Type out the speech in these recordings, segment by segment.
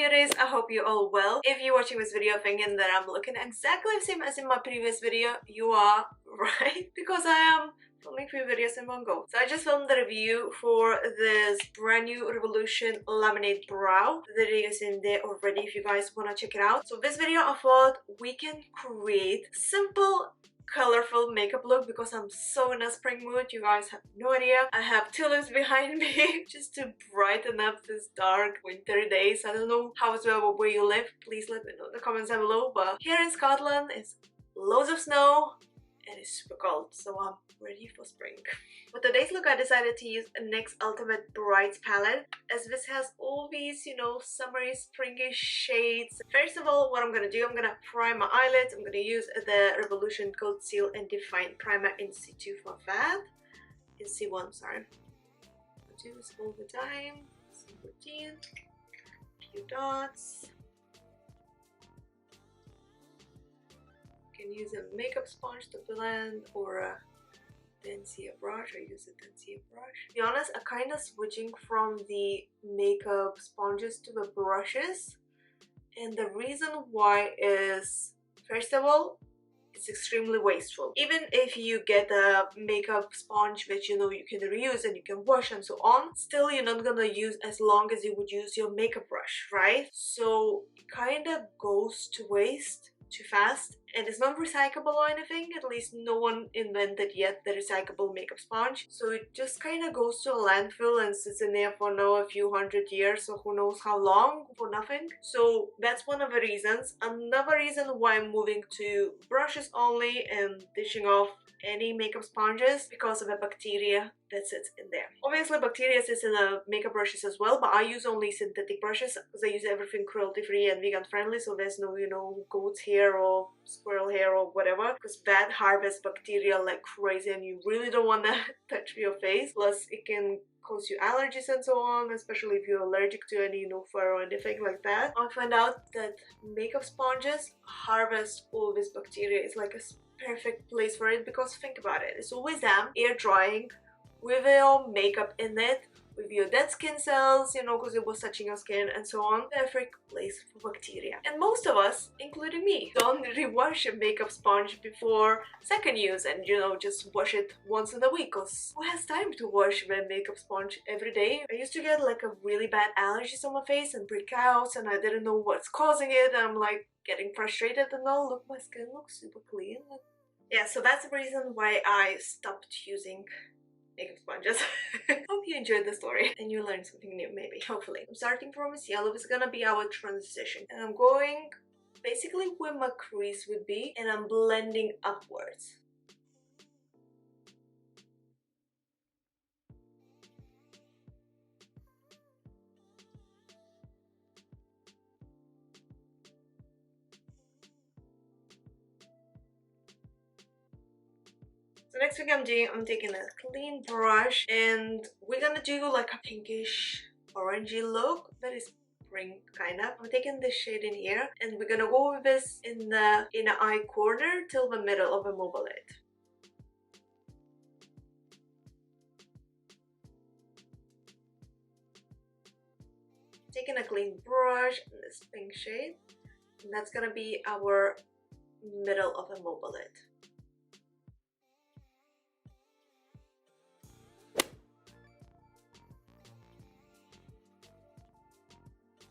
beauties, I hope you're all well. If you're watching this video thinking that I'm looking exactly the same as in my previous video, you are right, because I am filming 3 videos in one go. So I just filmed the review for this brand new Revolution Laminate Brow. The video is in there already if you guys want to check it out. So this video I thought we can create simple colorful makeup look because I'm so in a spring mood. You guys have no idea. I have tulips behind me just to brighten up this dark winter days. I don't know how it's well where you live. Please let me know in the comments down below. But here in Scotland it's loads of snow and it's super cold, so I'm ready for spring. For today's look, I decided to use NYX Ultimate Brights palette, as this has all these, you know, summery, springy shades. First of all, what I'm gonna do, I'm gonna prime my eyelids. I'm gonna use the Revolution Coat Seal and Define Primer in C2 for that. In C1, sorry. I'll do this all the time. Same routine. Few dots. You can use a makeup sponge to blend or a Densea brush. I use a Densea brush. To be honest, I'm kind of switching from the makeup sponges to the brushes, and the reason why is, first of all, it's extremely wasteful. Even if you get a makeup sponge which you know you can reuse and you can wash and so on, still you're not gonna use as long as you would use your makeup brush, right? So it kind of goes to waste too fast, and it's not recyclable or anything. At least no one invented yet the recyclable makeup sponge, so it just kind of goes to a landfill and sits in there for now a few hundred years or who knows how long for nothing. So that's one of the reasons. Another reason why I'm moving to brushes only and dishing off any makeup sponges, because of the bacteria that sits in there. Obviously bacteria sits in the makeup brushes as well, but I use only synthetic brushes because I use everything cruelty free and vegan friendly, so there's no, you know, goat's hair or squirrel hair or whatever, because that harvests bacteria like crazy and you really don't want to touch your face. Plus it can cause you allergies and so on, especially if you're allergic to any, you know, fur or anything like that. I found out that makeup sponges harvest all this bacteria. It's like a perfect place for it, because think about it, it's always damp, air drying, with your makeup in it, with your dead skin cells, you know, because it was touching your skin and so on. Perfect place for bacteria. And most of us, including me, don't rewash a makeup sponge before second use and, you know, just wash it once in a week, because who has time to wash the makeup sponge every day? I used to get like a really bad allergies on my face and breakouts, and I didn't know what's causing it, and I'm like getting frustrated and all. Look, my skin looks super clean. Yeah, so that's the reason why I stopped using makeup sponges. Hope you enjoyed the story and you learned something new, maybe, hopefully. I'm starting from this yellow. It's gonna be our transition, and I'm going basically where my crease would be, and I'm blending upwards. So next thing I'm doing, I'm taking a clean brush and we're gonna do like a pinkish orangey look that is spring kind of. I'm taking this shade in here and we're gonna go with this in the inner eye corner till the middle of the mobile lid. Taking a clean brush in this pink shade, and that's gonna be our middle of the mobile lid.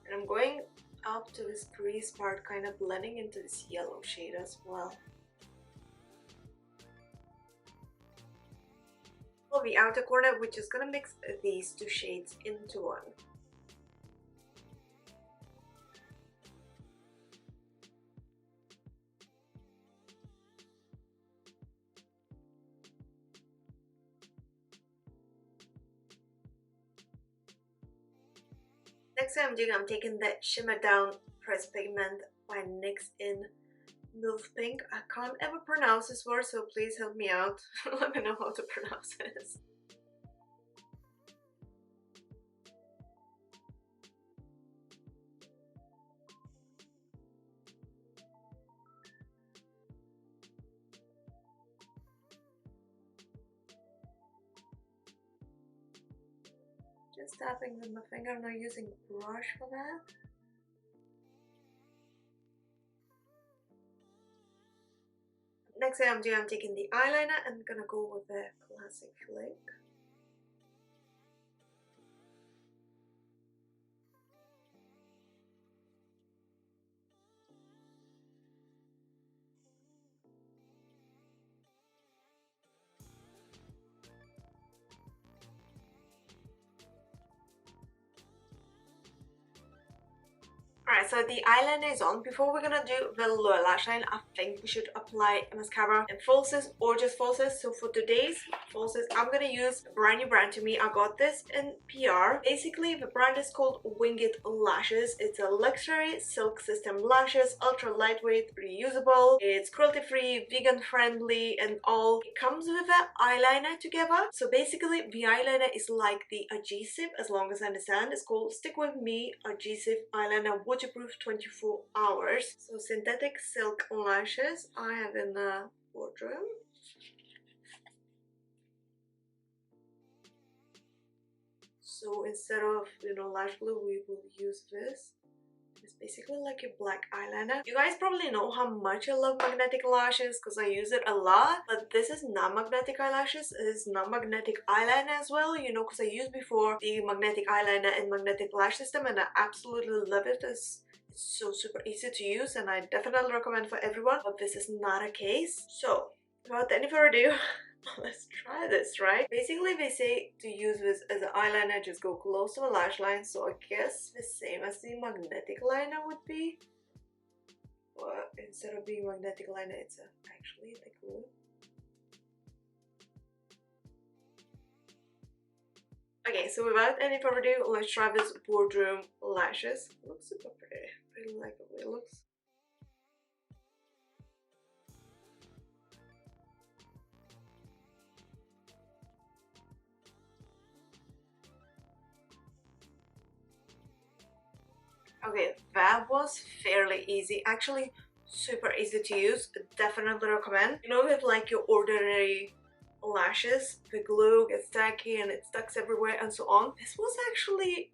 And I'm going up to this crease part, kind of blending into this yellow shade as well. For the outer corner, we're just gonna mix these two shades into one. Next thing I'm doing, I'm taking the Shimmer Down Pressed Pigment by NYX in Milk Pink. I can't ever pronounce this word, so please help me out. Let me know how to pronounce this. Just tapping with my finger, I'm not using a brush for that. next thing I'm doing, I'm taking the eyeliner and I'm gonna go with the classic flick. Alright, so the eyeliner is on. Before we're gonna do the lower lash line, I think we should apply mascara and falsies or just falsies. So for today's falsies, I'm gonna use a brand new brand to me. I got this in PR. Basically, the brand is called Winged Lashes. It's a luxury silk system lashes, ultra lightweight, reusable. It's cruelty-free, vegan-friendly, and all. It comes with an eyeliner together. So basically, the eyeliner is like the adhesive, as long as I understand. It's called Stick With Me Adhesive Eyeliner, waterproof 24 hours. So synthetic silk lashes I have in the wardrobe. So instead of, you know, lash glue, we will use this. It's basically like a black eyeliner. You guys probably know how much I love magnetic lashes because I use it a lot, but this is not magnetic eyelashes. It is not magnetic eyeliner as well, you know, because I used before the magnetic eyeliner and magnetic lash system and I absolutely love it. It's so super easy to use and I definitely recommend for everyone, but this is not a case. So without any further ado, let's try this, right? Basically, they say to use this as an eyeliner, just go close to the lash line. So I guess the same as the magnetic liner would be. But instead of being magnetic liner, it's actually the glue. Okay, so without any further ado, let's try this boardroom lashes. It looks super pretty. I really like the way it looks. Okay, that was fairly easy. Actually, super easy to use. Definitely recommend. You know, with like your ordinary lashes, the glue gets tacky and it stucks everywhere and so on. This was actually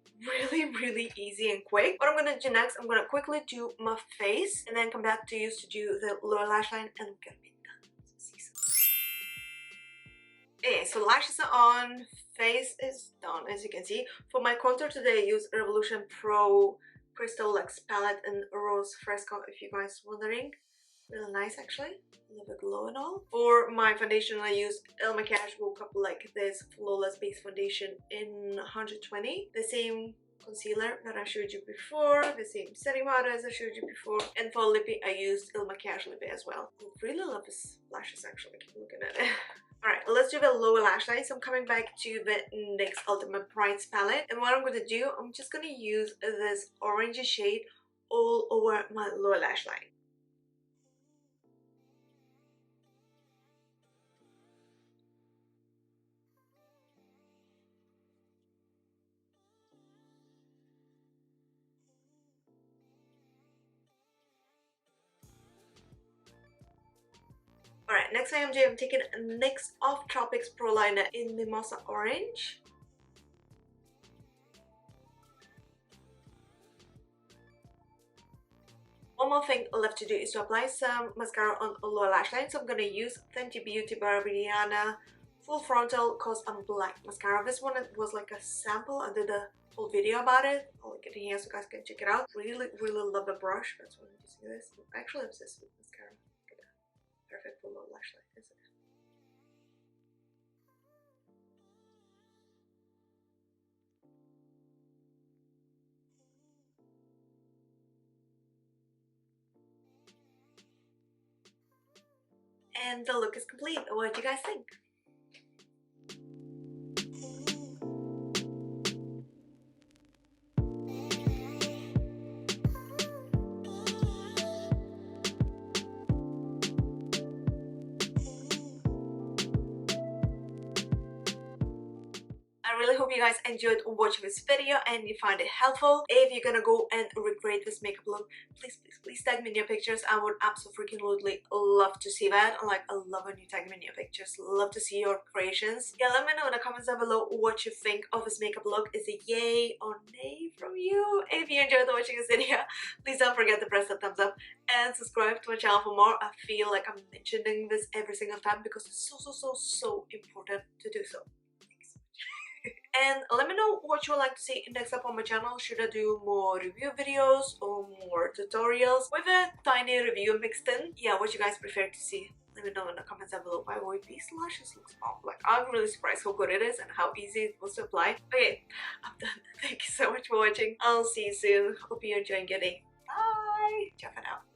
really easy and quick. What I'm gonna do next, I'm gonna quickly do my face and then come back to you to do the lower lash line and I'm gonna be done. Okay, so lashes are on, face is done, as you can see. For my contour today, I use Revolution Pro Crystal Luxe Palette in Rose Fresco, if you guys wondering. Really nice actually, a little bit glow and all. For my foundation, I use El Makiage Woke Up Like This Flawless Base Foundation in 120. The same concealer that I showed you before, the same setting powder as I showed you before. And for lippy, I used Il Makiage Lippy as well. I really love this lashes actually, keep looking at it. Alright, let's do the lower lash line. So I'm coming back to the NYX Ultimate Brights palette. And what I'm going to do, I'm just going to use this orangey shade all over my lower lash line. Alright, next thing I'm doing, I'm taking NYX Off Tropics Pro Liner in Mimosa Orange. One more thing left to do is to apply some mascara on lower lash line. So I'm going to use Fenty Beauty by Rihanna Full Frontal Cause I'm Black mascara. This one was like a sample. I did a whole video about it. I'll link it in here so you guys can check it out. Really love the brush. That's why I'm using this. I'm actually obsessed with mascara. Perfect for low lash line, isn't it? And the look is complete. What do you guys think? I really hope you guys enjoyed watching this video and you find it helpful. If you're gonna go and recreate this makeup look, please tag me in your pictures. I would absolutely love to see that. Like, I love when you tag me in your pictures. Love to see your creations. Yeah, let me know in the comments down below what you think of this makeup look. Is it yay or nay from you? If you enjoyed watching this video, please don't forget to press the thumbs up and subscribe to my channel for more. I feel like I'm mentioning this every single time because it's so important to do so. Thanks so much. And let me know what you would like to see next up on my channel. Should I do more review videos or more tutorials with a tiny review mixed in? Yeah, what you guys prefer to see. Let me know in the comments down below. By the way, these lashes look small. Like, I'm really surprised how good it is and how easy it was to apply. Okay, I'm done. Thank you so much for watching. I'll see you soon. Hope you're enjoying your day. Bye! Ciao for now.